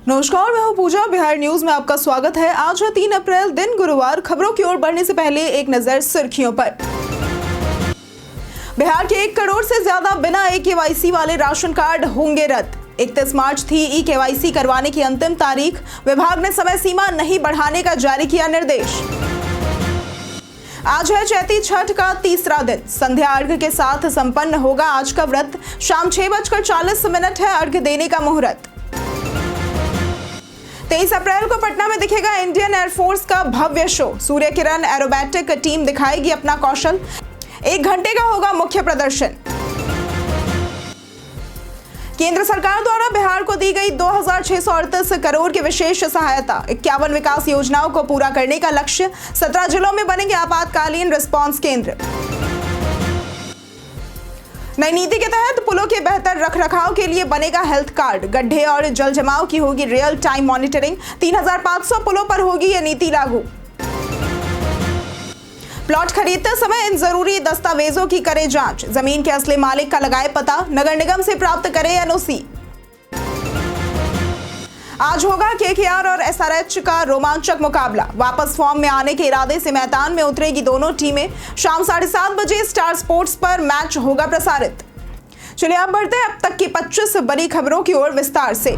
नमस्कार, मैं हूं पूजा। बिहार न्यूज में आपका स्वागत है। आज है 3 अप्रैल, दिन गुरुवार। खबरों की ओर बढ़ने से पहले एक नजर सुर्खियों पर। बिहार के 1 करोड़ से ज्यादा बिना ई-केवाईसी वाले राशन कार्ड होंगे रद्द। 31 मार्च थी ई-केवाईसी करवाने की अंतिम तारीख। विभाग ने समय सीमा नहीं बढ़ाने का जारी किया निर्देश। आज है चैती छठ का तीसरा दिन। संध्या अर्घ्य के साथ संपन्न होगा आज का व्रत। शाम 6:40 है अर्घ्य देने का मुहूर्त। 23 अप्रैल को पटना में दिखेगा इंडियन एयरफोर्स का भव्य show. Surya Kiran aerobatic team दिखाएगी अपना कौशल। 1 घंटे का होगा मुख्य प्रदर्शन। केंद्र सरकार द्वारा बिहार को दी गई 2638 करोड़ की विशेष सहायता। 51 विकास योजनाओं को पूरा करने का लक्ष्य। 17 जिलों में बनेंगे आपातकालीन रिस्पांस केंद्र। नई नीति के तहत पुलों के बेहतर रखरखाव के लिए बनेगा हेल्थ कार्ड। गड्ढे और जल जमाव की होगी रियल टाइम मॉनिटरिंग। 3500 पुलों पर होगी यह नीति लागू। प्लॉट खरीदते समय इन जरूरी दस्तावेजों की करें जांच। जमीन के असली मालिक का लगाए पता। नगर निगम से प्राप्त करें एनओसी। आज होगा केकेआर और एसआरएच का रोमांचक मुकाबला। वापस फॉर्म में आने के इरादे से मैदान में उतरेगी दोनों टीमें। शाम 7:30 बजे स्टार स्पोर्ट्स पर मैच होगा प्रसारित। चलिए अब बढ़ते हैं अब तक की 25 बड़ी खबरों की ओर विस्तार से।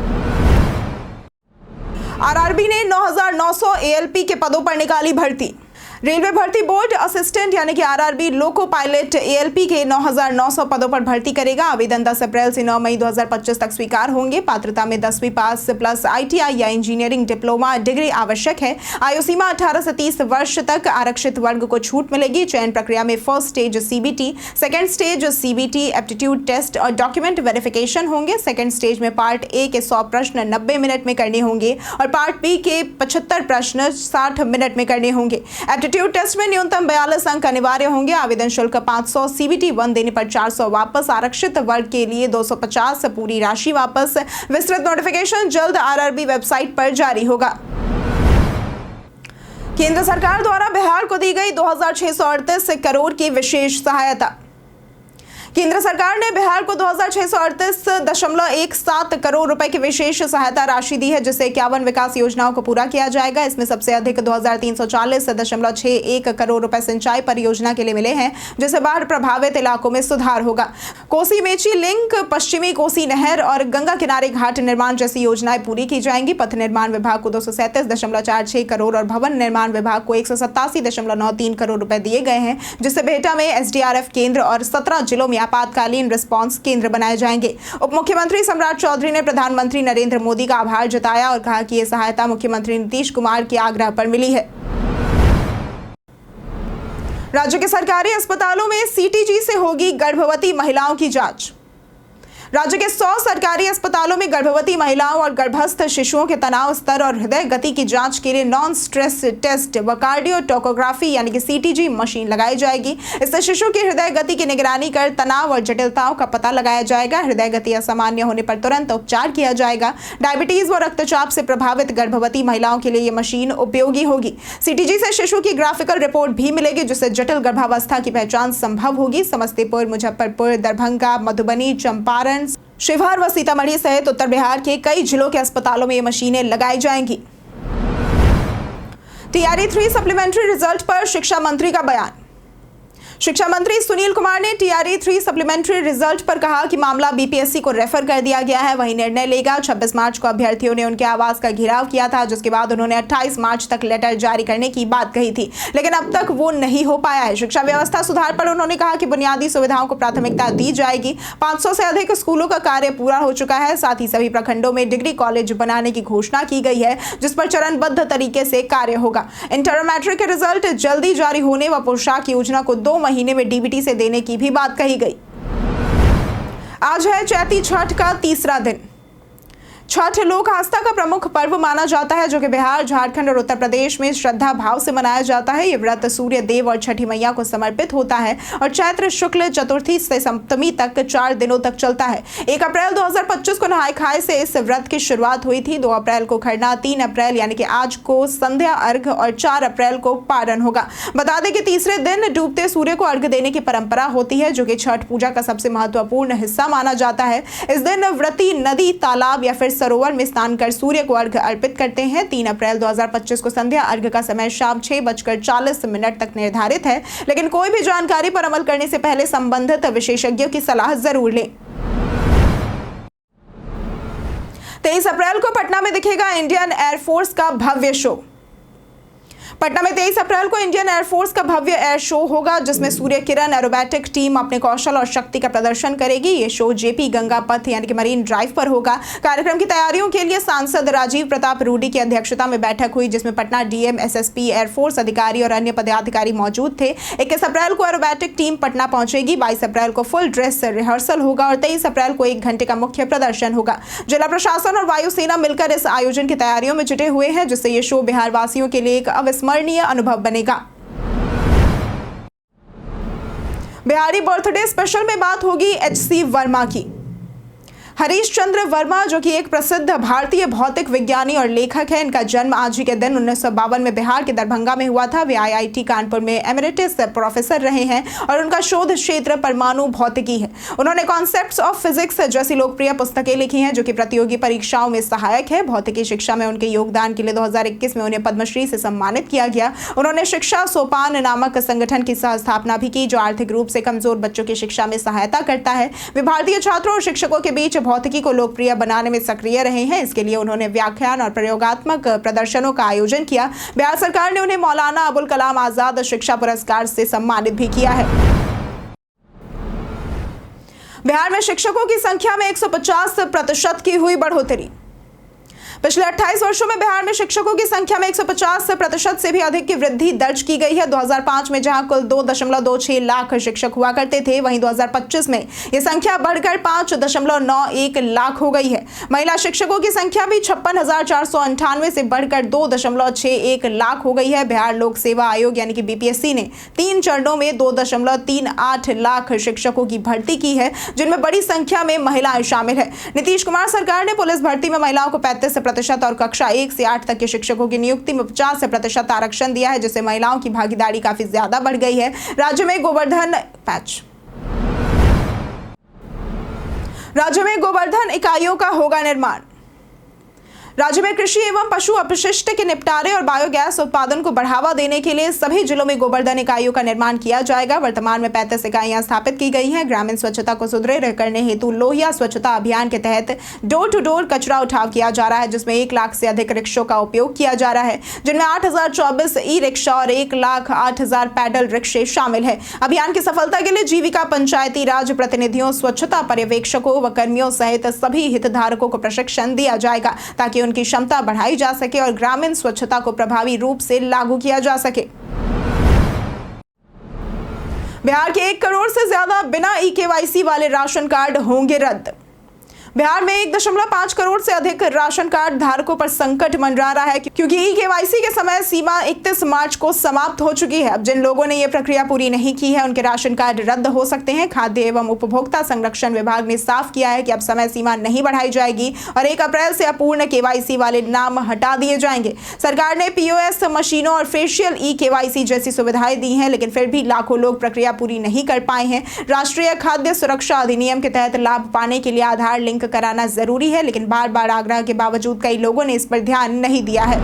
आरआरबी ने 9,900 एएलपी के पदों पर निकाली भर्ती। रेलवे भर्ती बोर्ड असिस्टेंट यानी कि आरआरबी लोको पायलट एएलपी के 9,900 पदों पर भर्ती करेगा। आवेदन 10 अप्रैल से 9 मई 2025 तक स्वीकार होंगे। पात्रता में 10वीं पास प्लस आईटीआई या इंजीनियरिंग डिप्लोमा डिग्री आवश्यक है। आयु सीमा 18 से 30 वर्ष तक। आरक्षित वर्ग को छूट मिलेगी। चयन प्रक्रिया में first stage CBT, second stage CBT, aptitude test और डॉक्यूमेंट वेरिफिकेशन होंगे। सेकेंड स्टेज में पार्ट ए के 100 प्रश्न 90 मिनट में करने होंगे और पार्ट बी के 75 प्रश्न 60 मिनट में करने होंगे। एप्टीट्यूड टेस्ट में न्यूनतम 42 अंक अनिवार्य होंगे। आवेदन शुल्क 500, सीबीटी 1 देने पर 400 वापस। आरक्षित वर्ग के लिए 250, पूरी राशि वापस। विस्तृत नोटिफिकेशन जल्द आरआरबी वेबसाइट पर जारी होगा। केंद्र सरकार द्वारा बिहार को दी गई 2638 करोड़ की विशेष सहायता। केंद्र सरकार ने बिहार को 2638.17 करोड़ रुपए की विशेष सहायता राशि दी है, जिससे 51 विकास योजनाओं को पूरा किया जाएगा। इसमें सबसे अधिक 2340.61 करोड़ रुपए सिंचाई परियोजना के लिए मिले हैं, जिससे बाढ़ प्रभावित इलाकों में सुधार होगा। कोसी मेची लिंक, पश्चिमी कोसी नहर और गंगा किनारे घाट निर्माण जैसी योजनाएं पूरी की जाएंगी। पथ निर्माण विभाग को 237.46 करोड़ और भवन निर्माण विभाग को 187.93 करोड़ रुपए दिए गए हैं, जिससे बेहटा में एसडीआरएफ केंद्र और 17 जिलों में आपातकालीन रिस्पांस केंद्र बनाए जाएंगे। उप मुख्यमंत्री सम्राट चौधरी ने प्रधानमंत्री नरेंद्र मोदी का आभार जताया और कहा कि यह सहायता मुख्यमंत्री नीतीश कुमार के आग्रह पर मिली है। राज्य के सरकारी अस्पतालों में सीटीजी से होगी गर्भवती महिलाओं की जांच। राज्य के 100 सरकारी अस्पतालों में गर्भवती महिलाओं और गर्भस्थ शिशुओं के तनाव स्तर और हृदय गति की जांच के लिए नॉन स्ट्रेस टेस्ट व कार्डियो टोकोग्राफी यानी कि सीटीजी मशीन लगाई जाएगी। इससे शिशु की हृदय गति की निगरानी कर तनाव और जटिलताओं का पता लगाया जाएगा। हृदय गति असामान्य होने पर तुरंत उपचार किया जाएगा। डायबिटीज व रक्तचाप से प्रभावित गर्भवती महिलाओं के लिए यह मशीन उपयोगी होगी। सीटीजी से शिशु की ग्राफिकल रिपोर्ट भी मिलेगी, जिससे जटिल गर्भावस्था की पहचान संभव होगी। समस्तीपुर, मुजफ्फरपुर, दरभंगा, मधुबनी, चंपारण, शिवहर व सीतामढ़ी सहित उत्तर बिहार के कई जिलों के अस्पतालों में ये मशीनें लगाई जाएंगी। टीआरई 3 सप्लीमेंट्री रिजल्ट पर शिक्षा मंत्री का बयान। शिक्षा मंत्री सुनील कुमार ने टीआरई 3 सप्लीमेंट्री रिजल्ट पर कहा कि मामला बीपीएससी को रेफर कर दिया गया है, वही निर्णय लेगा। 26 मार्च को अभ्यर्थियों ने उनके आवास का घेराव किया था, जिसके बाद उन्होंने 28 मार्च तक लेटर जारी करने की बात कही थी, लेकिन अब तक वो नहीं हो पाया है। शिक्षा व्यवस्था सुधार पर उन्होंने कहा कि बुनियादी सुविधाओं को प्राथमिकता दी जाएगी। 500 से अधिक स्कूलों का कार्य पूरा हो चुका है। साथ ही सभी प्रखंडों में डिग्री कॉलेज बनाने की घोषणा की गई है, जिस पर चरणबद्ध तरीके से कार्य होगा। इंटर मैट्रिक के रिजल्ट जल्दी जारी होने व पोशाक योजना को 2 महीने में डीबीटी से देने की भी बात कही गई। आज है चैती छठ का तीसरा दिन। छठ लोक आस्था का प्रमुख पर्व माना जाता है, जो कि बिहार, झारखंड और उत्तर प्रदेश में श्रद्धा भाव से मनाया जाता है। ये व्रत सूर्य देव और छठी मैया को समर्पित होता है और चैत्र शुक्ल चतुर्थी से सप्तमी तक 4 दिनों तक चलता है। 1 अप्रैल 2025 को नहाय खाए से इस व्रत की शुरुआत हुई थी। 2 अप्रैल को खरना, 3 अप्रैल यानी कि आज को संध्या अर्घ और 4 अप्रैल को पारण होगा। बता दें कि तीसरे दिन डूबते सूर्य को अर्घ देने की परंपरा होती है, जो कि छठ पूजा का सबसे महत्वपूर्ण हिस्सा माना जाता है। इस दिन व्रती नदी, तालाब या फिर सरोवर में स्नान कर सूर्य को अर्घ्य अर्पित करते हैं। 3 अप्रैल 2025 को संध्या अर्घ्य का समय शाम 6:40 तक निर्धारित है, लेकिन कोई भी जानकारी पर अमल करने से पहले संबंधित विशेषज्ञों की सलाह जरूर लें। 23 अप्रैल को पटना में दिखेगा इंडियन एयरफोर्स का भव्य शो। पटना में 23 अप्रैल को इंडियन एयरफोर्स का भव्य एयर शो होगा, जिसमें सूर्य किरण एरोबैटिक टीम अपने कौशल और शक्ति का प्रदर्शन करेगी। ये शो जेपी गंगा पथ यानी कि मरीन ड्राइव पर होगा। कार्यक्रम की तैयारियों के लिए सांसद राजीव प्रताप रूडी की अध्यक्षता में बैठक हुई, जिसमें पटना डीएम, एसएसपी, एयरफोर्स अधिकारी और अन्य पदाधिकारी मौजूद थे। 21 अप्रैल को एरोबैटिक टीम पटना पहुंचेगी। 22 अप्रैल को फुल ड्रेस रिहर्सल होगा और 23 अप्रैल को 1 घंटे का मुख्य प्रदर्शन होगा। जिला प्रशासन और वायुसेना मिलकर इस आयोजन की तैयारियों में जुटे हुए हैं, जिससे ये शो बिहार वासियों के लिए एक अविस्मरणीय अनुभव बनेगा। बिहारी बर्थडे स्पेशल में बात होगी एचसी वर्मा की। हरीश चंद्र वर्मा, जो कि एक प्रसिद्ध भारतीय भौतिक विज्ञानी और लेखक है, इनका जन्म आज ही के दिन 1952 में बिहार के दरभंगा में हुआ था। वे आईआईटी कानपुर में एमेरिटस प्रोफेसर रहे हैं और उनका शोध क्षेत्र परमाणु भौतिकी है। उन्होंने कॉन्सेप्ट्स ऑफ फिजिक्स जैसी लोकप्रिय पुस्तकें लिखी हैं, जो कि प्रतियोगी परीक्षाओं में सहायक है। भौतिकी शिक्षा में उनके योगदान के लिए 2021 में उन्हें पद्मश्री से सम्मानित किया गया। उन्होंने शिक्षा सोपान नामक संगठन की सह स्थापना भी की, जो आर्थिक रूप से कमजोर बच्चों की शिक्षा में सहायता करता है। वे भारतीय छात्रों और शिक्षकों के बीच भौतिकी को लोकप्रिय बनाने में सक्रिय रहे हैं। इसके लिए उन्होंने व्याख्यान और प्रयोगात्मक प्रदर्शनों का आयोजन किया। बिहार सरकार ने उन्हें मौलाना अबुल कलाम आजाद शिक्षा पुरस्कार से सम्मानित भी किया है। बिहार में शिक्षकों की संख्या में 150% की हुई बढ़ोतरी। पिछले 28 वर्षों में बिहार में शिक्षकों की संख्या में 150% से भी अधिक की वृद्धि दर्ज की गई है। 2005 में जहां कुल 2.26 लाख शिक्षक हुआ करते थे, वहीं 2025 में यह संख्या बढ़कर 5.91 लाख हो गई है। महिला शिक्षकों की संख्या भी 56,498 से बढ़कर 2.61 लाख हो गई है। बिहार लोक सेवा आयोग यानी कि बीपीएससी ने 3 चरणों में 2.38 लाख शिक्षकों की भर्ती की है, जिनमें बड़ी संख्या में महिलाएं शामिल है। नीतीश कुमार सरकार ने पुलिस भर्ती में महिलाओं को 35% और कक्षा 1 से 8 तक के शिक्षकों की नियुक्ति में 50% आरक्षण दिया है, जिससे महिलाओं की भागीदारी काफी ज्यादा बढ़ गई है। राज्य में गोवर्धन इकाइयों का होगा निर्माण। राज्य में कृषि एवं पशु अपशिष्ट के निपटारे और बायोगैस उत्पादन को बढ़ावा देने के लिए सभी जिलों में गोवर्धन इकाइयों का निर्माण किया जाएगा। वर्तमान में 35 इकाइयां स्थापित की गई हैं। ग्रामीण स्वच्छता को सुदृढ़ करने हेतु लोहिया स्वच्छता अभियान के तहत डोर टू डोर कचरा उठाव किया जा रहा है, जिसमें 1 लाख से अधिक रिक्शों का उपयोग किया जा रहा है, जिनमें 8,024 ई रिक्शा और 1,08,000 पैडल रिक्शे शामिल है। अभियान की सफलता के लिए जीविका, पंचायती राज प्रतिनिधियों, स्वच्छता पर्यवेक्षकों व कर्मियों सहित सभी हितधारकों को प्रशिक्षण दिया जाएगा, ताकि उनकी क्षमता बढ़ाई जा सके और ग्रामीण स्वच्छता को प्रभावी रूप से लागू किया जा सके। बिहार के 1 करोड़ से ज्यादा बिना ई-केवाईसी वाले राशन कार्ड होंगे रद्द। बिहार में 1.5 करोड़ से अधिक राशन कार्ड धारकों पर संकट मंडरा रहा है, क्योंकि ई-केवाईसी के समय सीमा 31 मार्च को समाप्त हो चुकी है। अब जिन लोगों ने यह प्रक्रिया पूरी नहीं की है, उनके राशन कार्ड रद्द हो सकते हैं। खाद्य एवं उपभोक्ता संरक्षण विभाग ने साफ किया है कि अब समय सीमा नहीं बढ़ाई जाएगी और 1 अप्रैल से अपूर्ण केवाईसी वाले नाम हटा दिए जाएंगे। सरकार ने पीओएस मशीनों और फेशियल ई-केवाईसी जैसी सुविधाएं दी हैं, लेकिन फिर भी लाखों लोग प्रक्रिया पूरी नहीं कर पाए हैं। राष्ट्रीय खाद्य सुरक्षा अधिनियम के तहत लाभ पाने के लिए आधार लिंक कराना जरूरी है, लेकिन बार बार आग्रह के बावजूद कई लोगों ने इस पर ध्यान नहीं दिया है।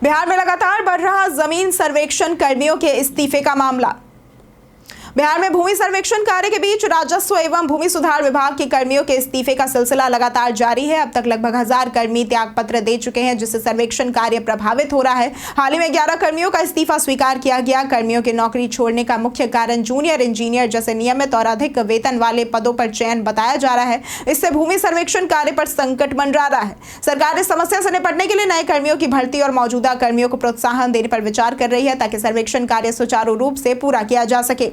बिहार में लगातार बढ़ रहा जमीन सर्वेक्षण कर्मियों के इस्तीफे का मामला। बिहार में भूमि सर्वेक्षण कार्य के बीच राजस्व एवं भूमि सुधार विभाग के कर्मियों के इस्तीफे का सिलसिला लगातार जारी है। अब तक लगभग 1000 कर्मी त्याग पत्र दे चुके हैं, जिससे सर्वेक्षण कार्य प्रभावित हो रहा है। हाल ही में 11 कर्मियों का इस्तीफा स्वीकार किया गया। कर्मियों के नौकरी छोड़ने का मुख्य कारण जूनियर इंजीनियर जैसे नियमित और अधिक वेतन वाले पदों पर चयन बताया जा रहा है। इससे भूमि सर्वेक्षण कार्य पर संकट मंडरा रहा है। सरकार इस समस्या से निपटने के लिए नए कर्मियों की भर्ती और मौजूदा कर्मियों को प्रोत्साहन देने पर विचार कर रही है, ताकि सर्वेक्षण कार्य सुचारू रूप से पूरा किया जा सके।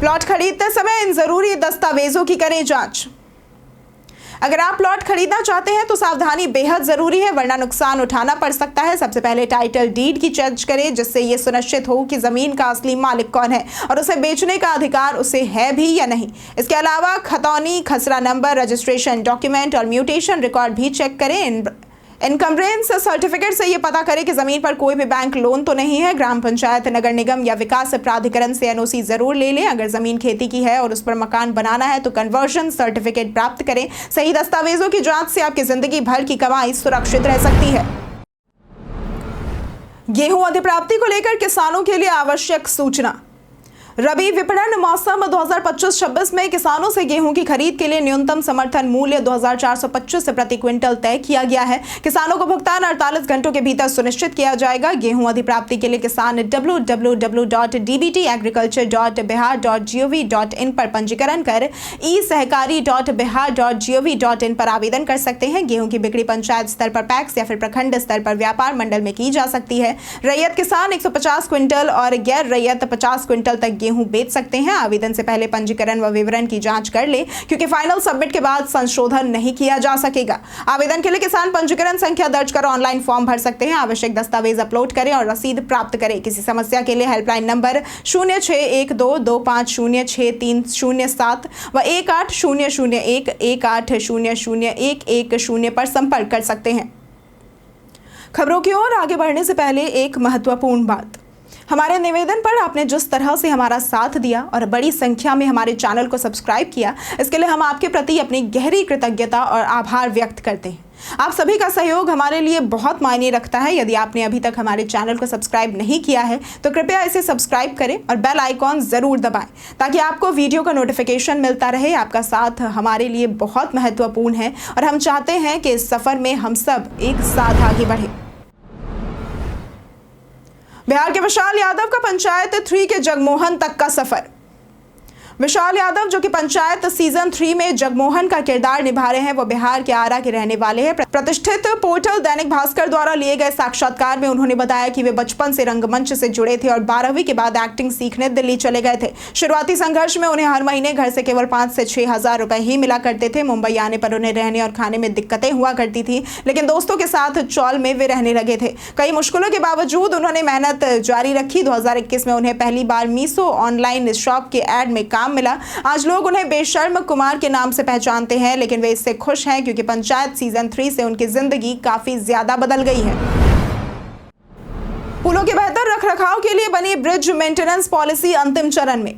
प्लॉट खरीदते समय इन जरूरी दस्तावेजों की करें जांच। अगर आप प्लॉट खरीदना चाहते हैं तो सावधानी बेहद जरूरी है, वरना नुकसान उठाना पड़ सकता है। सबसे पहले टाइटल डीड की जांच करें, जिससे यह सुनिश्चित हो कि जमीन का असली मालिक कौन है और उसे बेचने का अधिकार उसे है भी या नहीं। इसके अलावा खतौनी, खसरा नंबर, रजिस्ट्रेशन डॉक्यूमेंट और म्यूटेशन रिकॉर्ड भी चेक करें। इनकम्बरेंस सर्टिफिकेट से ये पता करें कि जमीन पर कोई भी बैंक लोन तो नहीं है। ग्राम पंचायत, नगर निगम या विकास प्राधिकरण से एनओसी जरूर ले लें। अगर जमीन खेती की है और उस पर मकान बनाना है तो कन्वर्जन सर्टिफिकेट प्राप्त करें। सही दस्तावेजों की जांच से आपकी जिंदगी भर की कमाई सुरक्षित रह सकती है। गेहूं अधिप्राप्ति को लेकर किसानों के लिए आवश्यक सूचना। रबी विपणन मौसम 2025-26 में किसानों से गेहूं की खरीद के लिए न्यूनतम समर्थन मूल्य 2425 प्रति क्विंटल तय किया गया है। किसानों को भुगतान 48 घंटों के भीतर सुनिश्चित किया जाएगा। गेहूं अधिप्राप्ति के लिए किसान www.dbtagriculture.bihar.gov.in पर पंजीकरण कर e-सहकारी.bihar.gov.in पर आवेदन कर सकते हैं। गेहूं की बिक्री पंचायत स्तर पर पैक्स या फिर प्रखंड स्तर पर व्यापार मंडल में की जा सकती है। रैयत किसान 150 क्विंटल और गैर रैयत 50 क्विंटल तक गेहूं बेच सकते हैं। आवेदन से पहले पंजीकरण व विवरण की जांच कर ले, क्योंकि फाइनल सबमिट के बाद संशोधन नहीं किया जा सकेगा। आवेदन के लिए किसान पंजीकरण संख्या दर्ज कर ऑनलाइन फॉर्म भर सकते हैं। आवश्यक दस्तावेज अपलोड करें और रसीद प्राप्त करें। किसी समस्या के लिए हेल्पलाइन नंबर 061225063007 व 1800118010 पर संपर्क कर सकते हैं। खबरों की ओर आगे बढ़ने से पहले एक महत्वपूर्ण बात। हमारे निवेदन पर आपने जिस तरह से हमारा साथ दिया और बड़ी संख्या में हमारे चैनल को सब्सक्राइब किया, इसके लिए हम आपके प्रति अपनी गहरी कृतज्ञता और आभार व्यक्त करते हैं। आप सभी का सहयोग हमारे लिए बहुत मायने रखता है। यदि आपने अभी तक हमारे चैनल को सब्सक्राइब नहीं किया है तो कृपया इसे सब्सक्राइब करें और बेल आइकॉन जरूर दबाएं, ताकि आपको वीडियो का नोटिफिकेशन मिलता रहे। आपका साथ हमारे लिए बहुत महत्वपूर्ण है और हम चाहते हैं कि इस सफर में हम सब एक साथ आगे बढ़े। बिहार के विशाल यादव का पंचायत 3 के जगमोहन तक का सफर। विशाल यादव, जो कि पंचायत सीजन 3 में जगमोहन का किरदार निभा रहे हैं, वो बिहार के आरा के रहने वाले हैं। प्रतिष्ठित पोर्टल दैनिक भास्कर द्वारा लिए गए साक्षात्कार में उन्होंने बताया कि वे बचपन से रंगमंच से जुड़े थे और 12वीं के बाद एक्टिंग सीखने दिल्ली चले गए थे। शुरुआती संघर्ष में उन्हें हर महीने घर से केवल 5 से 6 हजार रुपए ही मिला करते थे। मुंबई आने पर उन्हें रहने और खाने में दिक्कतें हुआ करती थी, लेकिन दोस्तों के साथ चौल में वे रहने लगे थे। कई मुश्किलों के बावजूद उन्होंने मेहनत जारी रखी। 2021 में उन्हें पहली बार मीशो ऑनलाइन शॉप के एड में काम मिला। आज लोग उन्हें बेशर्म कुमार के नाम से पहचानते हैं, लेकिन वे इससे खुश हैं क्योंकि पंचायत सीजन 3 से उनकी जिंदगी काफी ज्यादा बदल गई है। पुलों के बेहतर रखरखाव के लिए बनी ब्रिज मेंटेनेंस पॉलिसी अंतिम चरण में।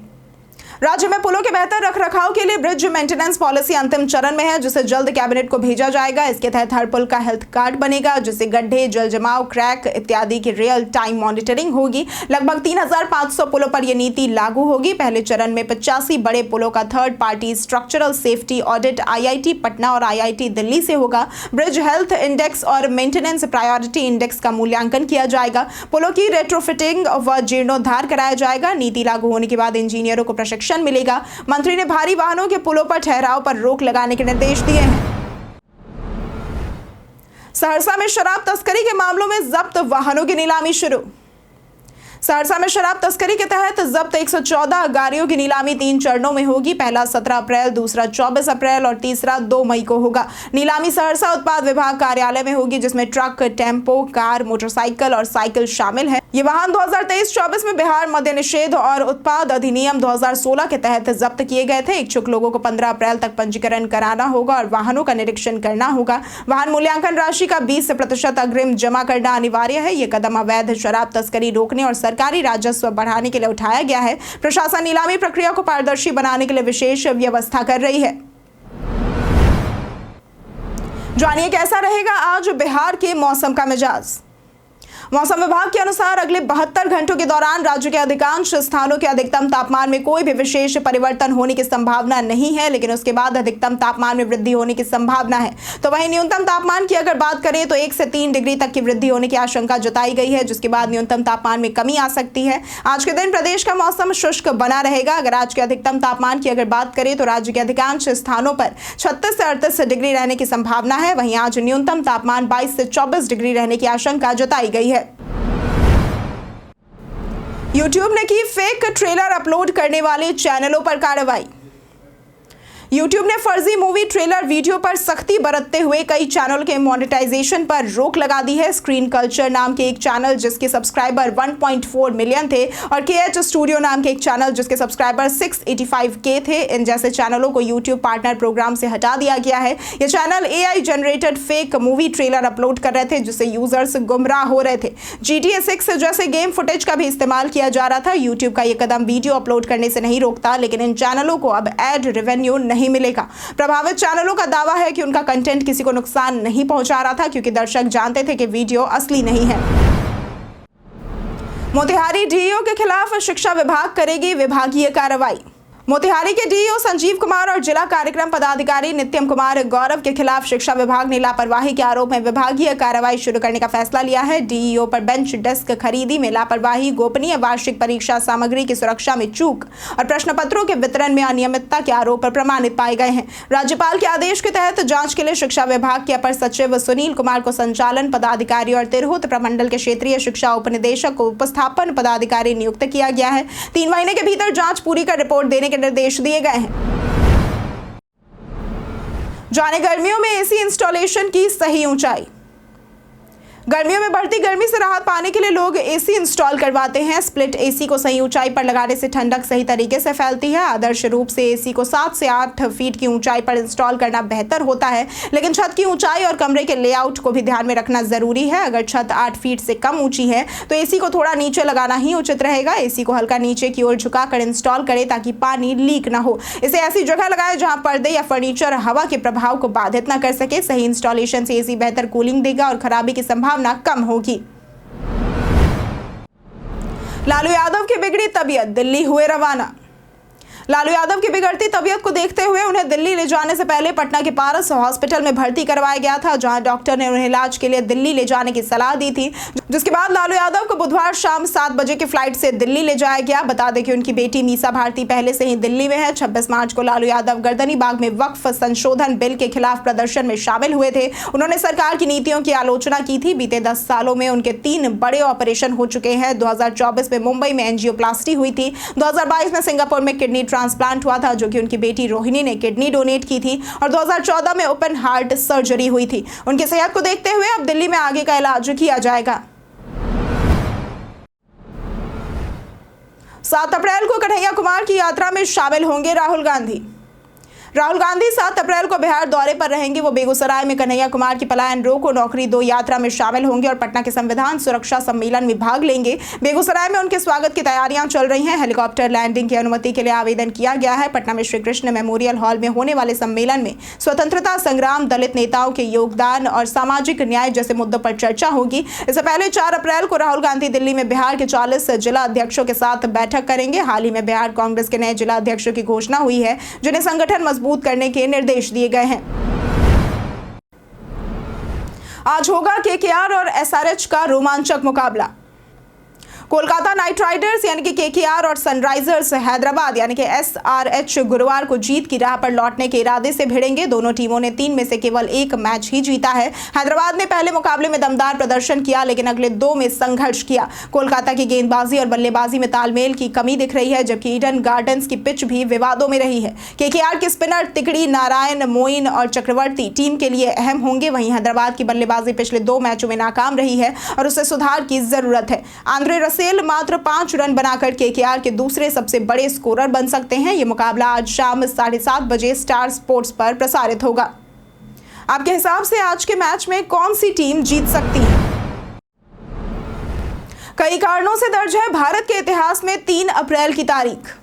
राज्य में पुलों के बेहतर रखरखाव के लिए ब्रिज मेंटेनेंस पॉलिसी अंतिम चरण में है, जिसे जल्द कैबिनेट को भेजा जाएगा। इसके तहत हर पुल का हेल्थ कार्ड बनेगा, जिससे गड्ढे, जल जमाव, क्रैक इत्यादि की रियल टाइम मॉनिटरिंग होगी। लगभग 3500 पुलों पर यह नीति लागू होगी। पहले चरण में 85 बड़े पुलों का third party structural safety audit IIT Patna और IIT दिल्ली से होगा। ब्रिज हेल्थ इंडेक्स और मेंटेनेंस प्रायोरिटी इंडेक्स का मूल्यांकन किया जाएगा। पुलों की रेट्रोफिटिंग व जीर्णोद्धार कराया जाएगा। नीति लागू होने के बाद इंजीनियरों को प्रशिक्षण मिलेगा। मंत्री ने भारी वाहनों के पुलों पर ठहराव पर रोक लगाने के निर्देश दिए हैं। सहरसा में शराब तस्करी के मामलों में जब्त वाहनों की नीलामी शुरू। सहरसा में शराब तस्करी के तहत जब्त 114 गाड़ियों की नीलामी 3 चरणों में होगी। पहला 17 अप्रैल, दूसरा 24 अप्रैल और तीसरा 2 मई को होगा। नीलामी सहरसा उत्पाद विभाग कार्यालय में होगी, जिसमें ट्रक, टेम्पो, कार, मोटरसाइकिल और साइकिल शामिल है। ये वाहन 2023-24 में बिहार मद्य निषेध और उत्पाद अधिनियम 2016 के तहत जब्त किए गए थे। इच्छुक लोगों को 15 अप्रैल तक पंजीकरण कराना होगा और वाहनों का निरीक्षण करना होगा। वाहन मूल्यांकन राशि का 20% अग्रिम जमा करना अनिवार्य है। यह कदम अवैध शराब तस्करी रोकने और सरकारी राजस्व बढ़ाने के लिए उठाया गया है। प्रशासन नीलामी प्रक्रिया को पारदर्शी बनाने के लिए विशेष व्यवस्था कर रही है। जानिए कैसा रहेगा आज बिहार के मौसम का मिजाज। मौसम विभाग के अनुसार अगले 72 घंटों के दौरान राज्य के अधिकांश स्थानों के अधिकतम तापमान में कोई भी विशेष परिवर्तन होने की संभावना नहीं है, लेकिन उसके बाद अधिकतम तापमान में वृद्धि होने की संभावना है। तो वहीं न्यूनतम तापमान की अगर बात करें तो 1 से 3 डिग्री तक की वृद्धि होने की आशंका जताई गई है, जिसके बाद न्यूनतम तापमान में कमी आ सकती है। आज के दिन प्रदेश का मौसम शुष्क बना रहेगा। अगर आज के अधिकतम तापमान की अगर बात करें तो राज्य के अधिकांश स्थानों पर 36 से 38 डिग्री रहने की संभावना है। वहीं आज न्यूनतम तापमान 22 से 24 डिग्री रहने की आशंका जताई गई है। YouTube ने की फेक ट्रेलर अपलोड करने वाले चैनलों पर कार्रवाई। YouTube ने फर्जी मूवी ट्रेलर वीडियो पर सख्ती बरतते हुए कई चैनल के मोनेटाइजेशन पर रोक लगा दी है। स्क्रीन कल्चर नाम के एक चैनल जिसके सब्सक्राइबर 1.4 मिलियन थे और KH स्टूडियो नाम के एक चैनल जिसके सब्सक्राइबर 685K थे, इन जैसे चैनलों को YouTube पार्टनर प्रोग्राम से हटा दिया गया है। ये channel AI generated fake movie trailer upload कर रहे थे जिससे यूजर्स गुमराह हो रहे थे। GTA 6 जैसे गेम फुटेज का भी इस्तेमाल किया जा रहा था। YouTube का ये कदम वीडियो अपलोड करने से नहीं रोकता, लेकिन इन चैनलों को अब एड रेवेन्यू नहीं मिलेगा। प्रभावित चैनलों का दावा है कि उनका कंटेंट किसी को नुकसान नहीं पहुंचा रहा था क्योंकि दर्शक जानते थे कि वीडियो असली नहीं है। मोतिहारी DEO के खिलाफ शिक्षा विभाग करेगी विभागीय कार्रवाई। मोतिहारी के DEO संजीव कुमार और जिला कार्यक्रम पदाधिकारी नित्यम कुमार गौरव के खिलाफ शिक्षा विभाग ने लापरवाही के आरोप में विभागीय कार्रवाई शुरू करने का फैसला लिया है। DEO पर बेंच डेस्क खरीदी में लापरवाही, गोपनीय वार्षिक परीक्षा सामग्री की सुरक्षा में चूक और प्रश्न पत्रों के वितरण में अनियमितता के आरोप प्रमाणित पाए गए हैं। राज्यपाल के आदेश के तहत जांच के लिए शिक्षा विभाग के अपर सचिव सुनील कुमार को संचालन पदाधिकारी और तिरहुत प्रमंडल के क्षेत्रीय शिक्षा उपनिदेशक को उपस्थापन पदाधिकारी नियुक्त किया गया है। 3 महीने के भीतर जांच पूरी कर रिपोर्ट देने के निर्देश दिए गए हैं। जाने गर्मियों में एसी इंस्टॉलेशन की सही ऊंचाई। गर्मियों में बढ़ती गर्मी से राहत पाने के लिए लोग एसी इंस्टॉल करवाते हैं। स्प्लिट एसी को सही ऊंचाई पर लगाने से ठंडक सही तरीके से फैलती है। आदर्श रूप से एसी को 7 से 8 फीट की ऊंचाई पर इंस्टॉल करना बेहतर होता है, लेकिन छत की ऊंचाई और कमरे के लेआउट को भी ध्यान में रखना जरूरी है। अगर छत 8 फीट से कम ऊंची है तो एसी को थोड़ा नीचे लगाना ही उचित रहेगा। एसी को हल्का नीचे की ओर झुकाकर इंस्टॉल करें ताकि पानी लीक ना हो। इसे ऐसी जगह लगाएं जहां पर्दे या फर्नीचर हवा के प्रभाव को बाधित न कर सके। सही इंस्टॉलेशन से एसी बेहतर कूलिंग देगा और खराबी की संभावना कम होगी। लालू यादव की बिगड़ी तबीयत, दिल्ली हुए रवाना। लालू यादव की बिगड़ती तबीयत को देखते हुए उन्हें दिल्ली ले जाने से पहले पटना के पारस हॉस्पिटल में भर्ती करवाया गया था, जहां डॉक्टर ने उन्हें इलाज के लिए दिल्ली ले जाने की सलाह दी थी, जिसके बाद लालू यादव को बुधवार शाम 7 बजे की फ्लाइट से दिल्ली ले जाया गया। बता दें कि उनकी बेटी मीसा भारती पहले से ही दिल्ली में है। 26 मार्च को लालू यादव गर्दनी बाग में वक्फ संशोधन बिल के खिलाफ प्रदर्शन में शामिल हुए थे। उन्होंने सरकार की नीतियों की आलोचना की थी। बीते 10 सालों में उनके 3 बड़े ऑपरेशन हो चुके हैं। 2024 में मुंबई में एंजियोप्लास्टी हुई थी। 2022 में सिंगापुर में किडनी ट्रांसप्लांट हुआ था, जो कि उनकी बेटी रोहिणी ने किडनी डोनेट की थी, और 2014 में ओपन हार्ट सर्जरी हुई थी। उनकी सेहत को देखते हुए अब दिल्ली में आगे का इलाज किया जाएगा। 7 अप्रैल को कन्हैया कुमार की यात्रा में शामिल होंगे राहुल गांधी। राहुल गांधी 7 अप्रैल को बिहार दौरे पर रहेंगे। वो बेगूसराय में कन्हैया कुमार की पलायन रोको नौकरी 2 यात्रा में शामिल होंगे और पटना के संविधान सुरक्षा सम्मेलन में भाग लेंगे। बेगूसराय में उनके स्वागत की तैयारियां चल रही हैं। हेलीकॉप्टर लैंडिंग की अनुमति के लिए आवेदन किया गया है। पटना में श्री कृष्ण मेमोरियल हॉल में होने वाले सम्मेलन में स्वतंत्रता संग्राम, दलित नेताओं के योगदान और सामाजिक न्याय जैसे मुद्दों पर चर्चा होगी। इससे पहले 4 अप्रैल को राहुल गांधी दिल्ली में बिहार के 40 जिला अध्यक्षों के साथ बैठक करेंगे। हाल ही में बिहार कांग्रेस के नए जिला अध्यक्षों की घोषणा हुई है, जिन्हें संगठन मजबूत करने के निर्देश दिए गए हैं। आज होगा KKR और SRH का रोमांचक मुकाबला। कोलकाता नाइट राइडर्स यानी कि KKR और सनराइजर्स हैदराबाद यानी कि SRH गुरुवार को जीत की राह पर लौटने के इरादे से भिड़ेंगे। दोनों टीमों ने 3 में से केवल 1 मैच ही जीता है। हैदराबाद ने पहले मुकाबले में दमदार प्रदर्शन किया, लेकिन अगले 2 में संघर्ष किया। कोलकाता की गेंदबाजी और बल्लेबाजी में तालमेल की कमी दिख रही है, जबकि ईडन गार्डन्स की पिच भी विवादों में रही है। KKR के स्पिनर तिकड़ी, नारायण, मोइन और चक्रवर्ती टीम के लिए अहम होंगे। वहीं हैदराबाद की बल्लेबाजी पिछले 2 मैचों में नाकाम रही है और उसे सुधार की जरूरत है। आंद्रे रसेल मात्र 5 रन बनाकर KKR के दूसरे सबसे बड़े स्कोरर बन सकते हैं। यह मुकाबला आज शाम 7:30 बजे स्टार स्पोर्ट्स पर प्रसारित होगा। आपके हिसाब से आज के मैच में कौन सी टीम जीत सकती है? कई कारणों से दर्ज है भारत के इतिहास में 3 अप्रैल की तारीख।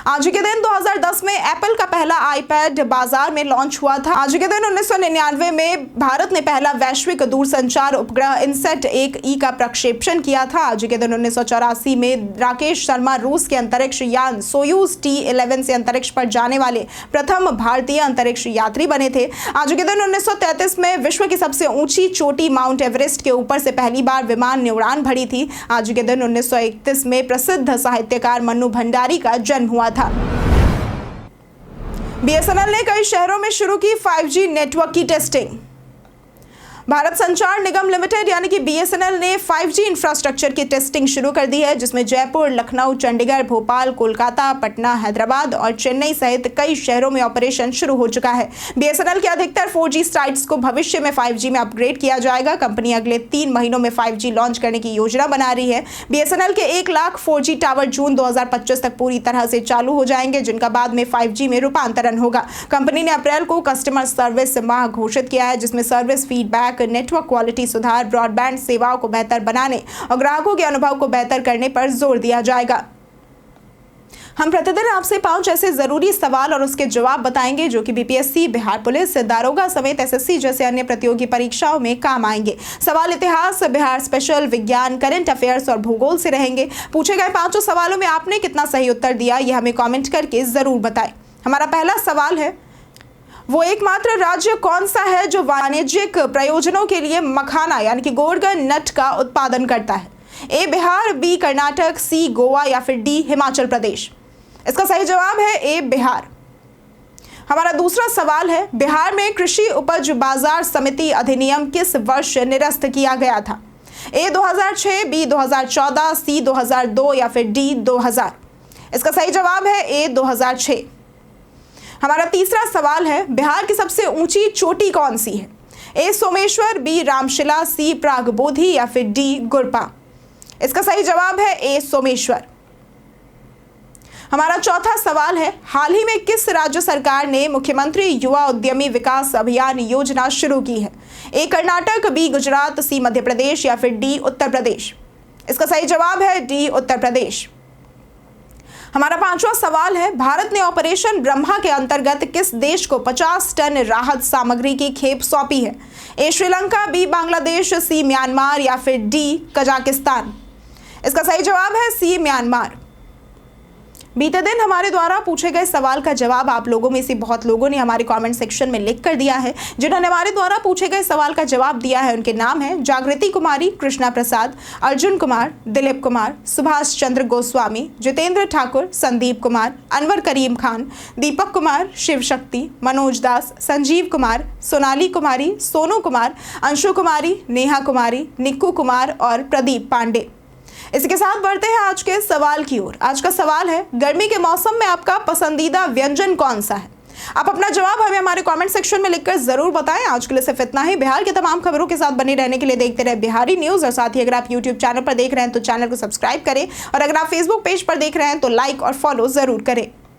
आज के दिन 2010 में एप्पल का पहला आईपैड बाजार में लॉन्च हुआ था। आज के दिन 1999 में भारत ने पहला वैश्विक दूरसंचार उपग्रह इनसेट 1E का प्रक्षेपण किया था। आज के दिन 1984 में राकेश शर्मा रूस के अंतरिक्ष यान सोयूज T11 से अंतरिक्ष पर जाने वाले प्रथम भारतीय अंतरिक्ष यात्री बने थे। आज के दिन 1933 में विश्व की सबसे ऊंची चोटी माउंट एवरेस्ट के ऊपर से पहली बार विमान ने उड़ान भरी थी। आज के दिन 1931 में प्रसिद्ध साहित्यकार मन्नू भंडारी का जन्म हुआ था। BSNL ने कई शहरों में शुरू की 5G नेटवर्क की टेस्टिंग। भारत संचार निगम लिमिटेड यानी कि बीएसएनएल ने 5G इंफ्रास्ट्रक्चर की टेस्टिंग शुरू कर दी है, जिसमें जयपुर, लखनऊ, चंडीगढ़, भोपाल, कोलकाता, पटना, हैदराबाद और चेन्नई सहित कई शहरों में ऑपरेशन शुरू हो चुका है। बीएसएनएल के अधिकतर 4G साइट्स को भविष्य में 5G में अपग्रेड किया जाएगा। कंपनी अगले 3 महीनों में 5G लॉन्च करने की योजना बना रही है। बीएसएनएल के 1 लाख 4G टावर जून 2025 तक पूरी तरह से चालू हो जाएंगे, जिनका बाद में 5G में रूपांतरण होगा। कंपनी ने अप्रैल को कस्टमर सर्विस माह घोषित किया है, जिसमें सर्विस फीडबैक, नेटवर्क क्वालिटी सुधार, ब्रॉडबैंड सेवाओं को बेहतर बनाने और ग्राहकों के अनुभव को बेहतर करने पर जोर दिया जाएगा। हम प्रतिदिन आपसे 5 ऐसे जरूरी सवाल और उसके जवाब बताएंगे जो कि बीपीएससी, बिहार पुलिस, दारोगा समेत एसएससी जैसे अन्य प्रतियोगी परीक्षाओं में काम आएंगे। सवाल इतिहास, बिहार स्पेशल, विज्ञान, करंट अफेयर्स और भूगोल से रहेंगे। पूछे गए 5 सवालों में आपने कितना सही उत्तर दिया, यह हमें कॉमेंट करके जरूर बताएं। हमारा पहला सवाल है, वो एकमात्र राज्य कौन सा है जो वाणिज्यिक प्रयोजनों के लिए मखाना यानी कि गोड़गन नट का उत्पादन करता है? ए बिहार, बी कर्नाटक, सी गोवा या फिर डी हिमाचल प्रदेश। इसका सही जवाब है ए बिहार। हमारा दूसरा सवाल है, बिहार में कृषि उपज बाजार समिति अधिनियम किस वर्ष निरस्त किया गया था? ए 2006, बी 2014, सी 2002 या फिर डी 2000। इसका सही जवाब है ए 2006। हमारा तीसरा सवाल है, बिहार की सबसे ऊंची चोटी कौन सी है? ए सोमेश्वर, बी रामशिला, सी प्रागबोधि या फिर डी गुरपा। इसका सही जवाब है ए सोमेश्वर। हमारा चौथा सवाल है, हाल ही में किस राज्य सरकार ने मुख्यमंत्री युवा उद्यमी विकास अभियान योजना शुरू की है? ए कर्नाटक, बी गुजरात, सी मध्य प्रदेश या फिर डी उत्तर प्रदेश। इसका सही जवाब है डी उत्तर प्रदेश। हमारा 5वां सवाल है, भारत ने ऑपरेशन ब्रह्मा के अंतर्गत किस देश को 50 टन राहत सामग्री की खेप सौंपी है? ए श्रीलंका, बी बांग्लादेश, सी म्यांमार या फिर डी कजाकिस्तान। इसका सही जवाब है सी म्यांमार। बीते दिन हमारे द्वारा पूछे गए सवाल का जवाब आप लोगों में से बहुत लोगों ने हमारे कमेंट सेक्शन में लिख कर दिया है। जिन्होंने हमारे द्वारा पूछे गए सवाल का जवाब दिया है उनके नाम हैं जागृति कुमारी, कृष्णा प्रसाद, अर्जुन कुमार, दिलीप कुमार, सुभाष चंद्र गोस्वामी, जितेंद्र ठाकुर, संदीप कुमार, अनवर करीम खान, दीपक कुमार, शिव शक्ति, मनोज दास, संजीव कुमार, सोनाली कुमारी, सोनू कुमार, अंशु कुमारी, नेहा कुमारी, निक्कू कुमार और प्रदीप पांडे। इसके साथ बढ़ते हैं आज के सवाल की ओर। आज का सवाल है, गर्मी के मौसम में आपका पसंदीदा व्यंजन कौन सा है? आप अपना जवाब हमें हमारे कमेंट सेक्शन में लिखकर जरूर बताएं। आज के लिए सिर्फ इतना ही। बिहार की तमाम खबरों के साथ बने रहने के लिए देखते रहे बिहारी न्यूज। और साथ ही अगर आप यूट्यूब चैनल पर देख रहे हैं तो चैनल को सब्सक्राइब करें, और अगर आप फेसबुक पेज पर देख रहे हैं तो लाइक और फॉलो जरूर करें।